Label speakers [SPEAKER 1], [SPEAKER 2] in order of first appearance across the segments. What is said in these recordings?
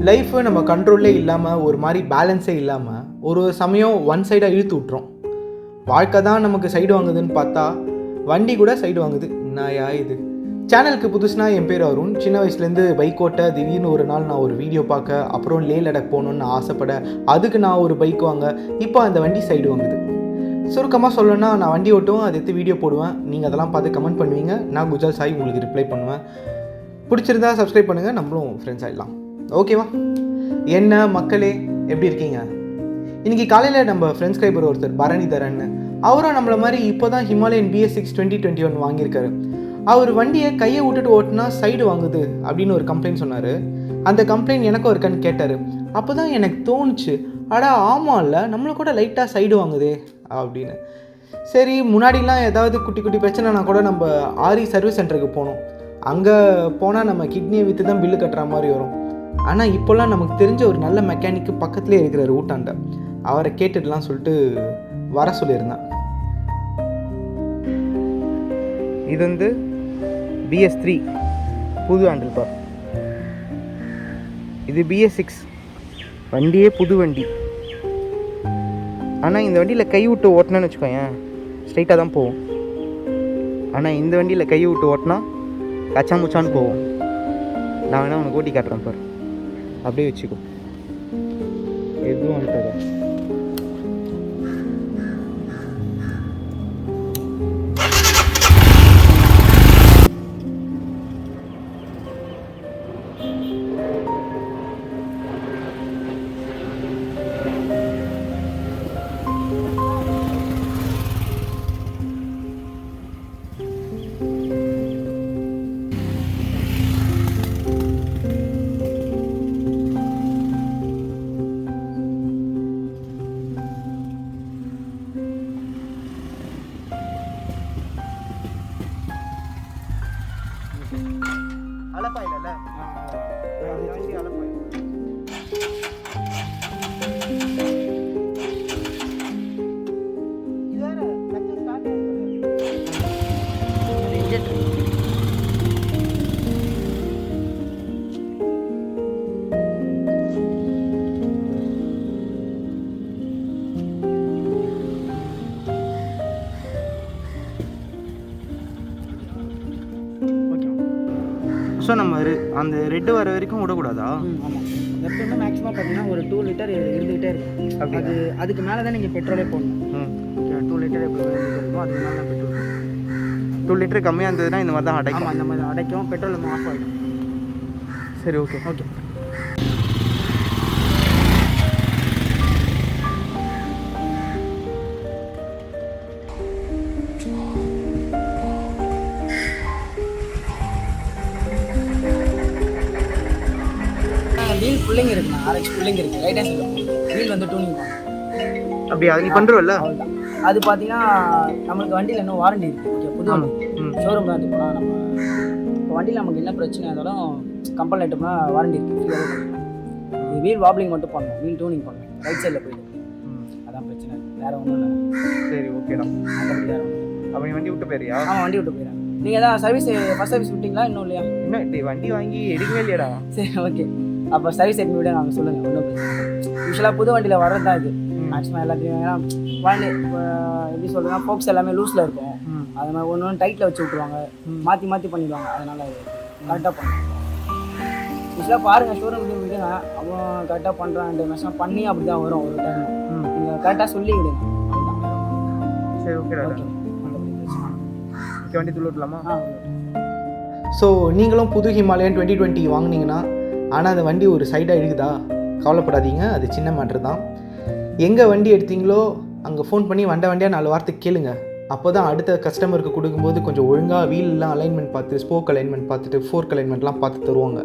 [SPEAKER 1] Life நம்ம கண்ட்ரோல்லே இல்லாமல் ஒரு மாதிரி பேலன்ஸே இல்லாமல் ஒரு சமயம் ஒன் சைடாக இழுத்து விட்றோம். வாழ்க்கை தான் நமக்கு சைடு வாங்குதுன்னு பார்த்தா வண்டி கூட சைடு வாங்குது. என்னயா இது? சேனலுக்கு புதுசுனா என் பேர் அருண். சின்ன வயசுலேருந்து பைக் ஓட்ட திடீர்னு ஒரு நாள் நான் ஒரு வீடியோ பார்க்க, அப்புறம் லே லடாக் போகணுன்னு ஆசைப்பட, அதுக்கு நான் ஒரு பைக் வாங்க, இப்போ அந்த வண்டி சைடு வாங்குது. சுருக்கமாக சொல்லணும்னா நான் வண்டி ஓட்டுவேன், அதை எடுத்து வீடியோ போடுவேன், நீங்கள் அதெல்லாம் பார்த்து கமெண்ட் பண்ணுவீங்க, நான் குஜால் சாய் உங்களுக்கு ரிப்ளை பண்ணுவேன். பிடிச்சிருந்தா சப்ஸ்கிரைப் பண்ணுங்கள், நம்மளும் ஃப்ரெண்ட்ஸ் ஆகிடலாம். ஓகேவா? என்ன மக்களே, எப்படி இருக்கீங்க? இன்றைக்கி காலையில் நம்ம ஃப்ரெண்ட்ஸ் ஸ்கிரைபர் ஒருத்தர் பரணிதரன், அவரும் நம்மளை மாதிரி இப்போ தான் ஹிமாலயன் BS6 2021 வாங்கியிருக்காரு. அவர் வண்டியை கையை விட்டுட்டு ஓட்டினா சைடு வாங்குது அப்படின்னு ஒரு கம்ப்ளைண்ட் சொன்னார். அந்த கம்ப்ளைண்ட் எனக்கும் இருக்கான்னு கேட்டார். அப்போ தான் எனக்கு தோணுச்சு, அடா ஆமாம் இல்லை, நம்மளை கூட லைட்டாக சைடு வாங்குதே அப்படின்னு. சரி, முன்னாடிலாம் ஏதாவது குட்டி குட்டி பிரச்சனைனா கூட நம்ம RE சர்வீஸ் சென்டருக்கு போனோம். அங்கே போனால் நம்ம கிட்னியை விற்று தான் பில்லு கட்டுற மாதிரி வரும். ஆனால் இப்போல்லாம் நமக்கு தெரிஞ்ச ஒரு நல்ல மெக்கானிக்கு பக்கத்துலேயே இருக்கிறார் ஊட்டாண்ட, அவரை கேட்டுடலாம் சொல்லிட்டு வர சொல்லியிருந்தேன். இது வந்து BS3 புது ஹேண்டில் பார். இது BS6 வண்டியே புது வண்டி. ஆனால் இந்த வண்டியில் கை விட்டு ஓட்டினான்னு வச்சுக்கோங்க, ஸ்ட்ரைட்டாக தான் போகும். ஆனால் இந்த வண்டியில் கை விட்டு ஓட்டினா கச்சா முச்சான்னு போகும். நான் வேணா உனக்கு ஓட்டி காட்டுறேன் பார், அப்படியே வச்சுக்கோ. எதுவும் வந்துட்டதா? அலப்பாயில்ல ஸோ நம்ம அந்த ரெட்டு வர வரைக்கும் விடக்கூடாதா?
[SPEAKER 2] ஆமாம், எப்பவுமே மேக்ஸிமம் பார்த்தீங்கன்னா ஒரு 2 லிட்டர் இருந்துகிட்டே இருக்கும். அப்படி அதுக்கு மேலே தான் நீங்கள் பெட்ரோலே போடணும். 2 லிட்டர் எப்படி இருக்கும், அதுக்கு மேலே தான் பெட்ரோல்.
[SPEAKER 1] 2 லிட்டர் கம்மியாக இருந்ததுன்னா இந்த மாதிரி தான் அடைக்கும்.
[SPEAKER 2] ஆமாம், இந்த மாதிரி அடைக்கும், பெட்ரோல் நம்ம ஆஃப் ஆகிடும்.
[SPEAKER 1] சரி, ஓகே.
[SPEAKER 2] வீல் ஃபுல்லிங் இருக்குண்ணா, RX ஃபுல்லிங் இருக்குது. ரைட் ஹேண்ட் சைடில் வீல் வந்து டூனிங் பண்ணும்.
[SPEAKER 1] அப்படி அது நீ பண்ணுறோம்ல?
[SPEAKER 2] அவ்வளோதான். அது பார்த்தீங்கன்னா நம்மளுக்கு வண்டியில் இன்னும் வாரண்டி இருக்குது. ஓகே, புது வண்டி ஷோரூமில் வந்து போனால் நம்ம இப்போ வண்டியில் நமக்கு என்ன பிரச்சனை இருந்தாலும் கம்பெனி எடுத்தோம்னா வாரண்டி இருக்குது, ஃப்ரீயாக இருக்குது. வீல் வாப்ளிங் மட்டும் பண்ணணும், வீல் டூனிங் பண்ணணும், ரைட் சைடில் போயிட்டு. அதான் பிரச்சனை, வேறு ஒன்றும் இல்லை.
[SPEAKER 1] சரி, ஓகேடா.
[SPEAKER 2] மற்றபடி வேறு ஒன்றும்.
[SPEAKER 1] அப்போ நீ வண்டி விட்டு போயிறியா?
[SPEAKER 2] ஆமாம், வண்டி விட்டு போயிடறேன். நீங்கள் தான் சர்வீஸ் ஃபஸ்ட் சர்வீஸ் விட்டிங்களா இன்னும் இல்லையா?
[SPEAKER 1] என்ன வண்டி வாங்கி எடுக்கவே இல்லையாடா?
[SPEAKER 2] சரி, ஓகே. அப்போ சர்வீஸ் எடுத்து விட நாங்கள் சொல்லுங்கள், ஒன்றும் பிரச்சனை. யூஸ்வலாக புது வண்டியில் வர்றது தான் இது மேக்ஸிமம் எல்லாத்தையும். ஏன்னா வண்டி எப்படி சொல்கிறேன்னா ஃபோக்ஸ் எல்லாமே லூஸில் இருக்கும். அது மாதிரி ஒன்று டைட்டில் வச்சு விட்ருவாங்க, மாற்றி பண்ணிடுவாங்க. அதனால் கரெக்டாக பண்ணுவோம். யூஸ்வலாக பாருங்கள், ஷோரூம் விடுங்க, அப்புறம் கரெக்டாக பண்ணுறான் 2 மாதம் பண்ணி அப்படி தான் வரும் ஒரு டைம். நீங்கள் கரெக்டாக சொல்லி விடுங்க, அதுதான்.
[SPEAKER 1] சரி, ஓகே.
[SPEAKER 2] ஓகே,
[SPEAKER 1] வண்டி துள்ளலாமா? ஸோ நீங்களும் புது ஹிமாலயன் 2020 வாங்கினீங்கன்னா, ஆனால் அந்த வண்டி ஒரு சைடாக இருக்குதா, கவலைப்படாதீங்க, அது சின்ன மேட்ரு தான். எங்கே வண்டி எடுத்தீங்களோ அங்கே ஃபோன் பண்ணி வண்டியாக 4 வார்த்தை கேளுங்க. அப்போ தான் அடுத்த கஸ்டமருக்கு கொடுக்கும்போது கொஞ்சம் ஒழுங்காக வீல்லாம் அலைன்மெண்ட் பார்த்து, ஸ்போக் அலைன்மெண்ட் பார்த்துட்டு, ஃபோர்க் அலைன்மெண்ட்லாம் பார்த்து தருவாங்க.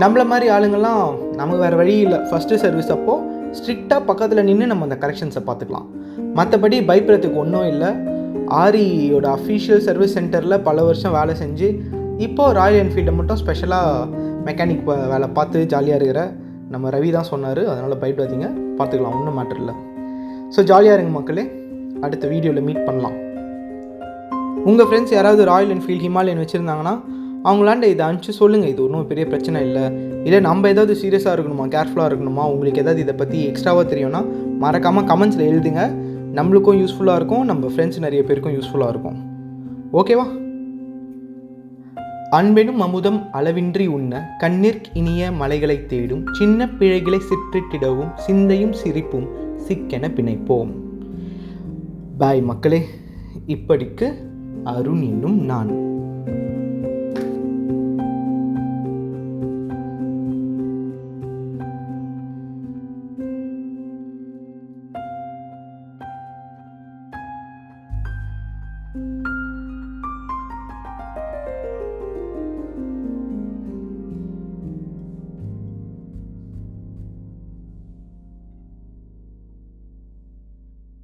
[SPEAKER 1] நம்மள மாதிரி ஆளுங்கள்லாம் நமக்கு வேறு வழி இல்லை. ஃபஸ்ட்டு சர்வீஸ் அப்போது ஸ்ட்ரிக்டாக பக்கத்தில் நின்று நம்ம அந்த கரெக்ஷன்ஸை பார்த்துக்கலாம். மற்றபடி பயப்படுறதுக்கு ஒன்றும் இல்லை. REயோட அஃபீஷியல் சர்வீஸ் சென்டரில் பல வருஷம் வேலை செஞ்சு இப்போது ராயல் என்ஃபீல்டை மட்டும் ஸ்பெஷலாக மெக்கானிக் வேலை பார்த்து ஜாலியாக இருக்கிற நம்ம ரவி தான் சொன்னார். அதனால் பயப்படாதீங்க, பார்த்துக்கலாம், ஒன்றும் மேட்டர் இல்லை. ஸோ ஜாலியாக இருங்க மக்களே, அடுத்த வீடியோவில் மீட் பண்ணலாம். உங்கள் ஃப்ரெண்ட்ஸ் யாராவது ராயல் என்ஃபீல்ட் ஹிமாலயன் வச்சுருந்தாங்கன்னா அவங்களாண்ட இதை அனுப்பிச்சு சொல்லுங்கள், இது ஒன்றும் பெரிய பிரச்சனை இல்லை, இல்லை நம்ம ஏதாவது சீரியஸாக இருக்கணுமா, கேர்ஃபுல்லாக இருக்கணுமா, உங்களுக்கு ஏதாவது இதை பற்றி எக்ஸ்ட்ராவாக தெரியும்னா மறக்காமல் கமெண்ட்ஸில் எழுதுங்க. நம்மளுக்கும் யூஸ்ஃபுல்லாக இருக்கும், நம்ம ஃப்ரெண்ட்ஸ் நிறைய பேருக்கும் யூஸ்ஃபுல்லாக இருக்கும். ஓகேவா? அன்பெனும் அமுதம் அளவின்றி உண்ண கண்ணிற் இனிய மலைகளை தேடும் சின்ன பிழைகளை சிற்றிட்டிடவும் சிந்தையும் சிரிப்பும் சிக்கென பிணைப்போம். பாய் மக்களே. இப்படிக்கு அருண் என்னும் நான்.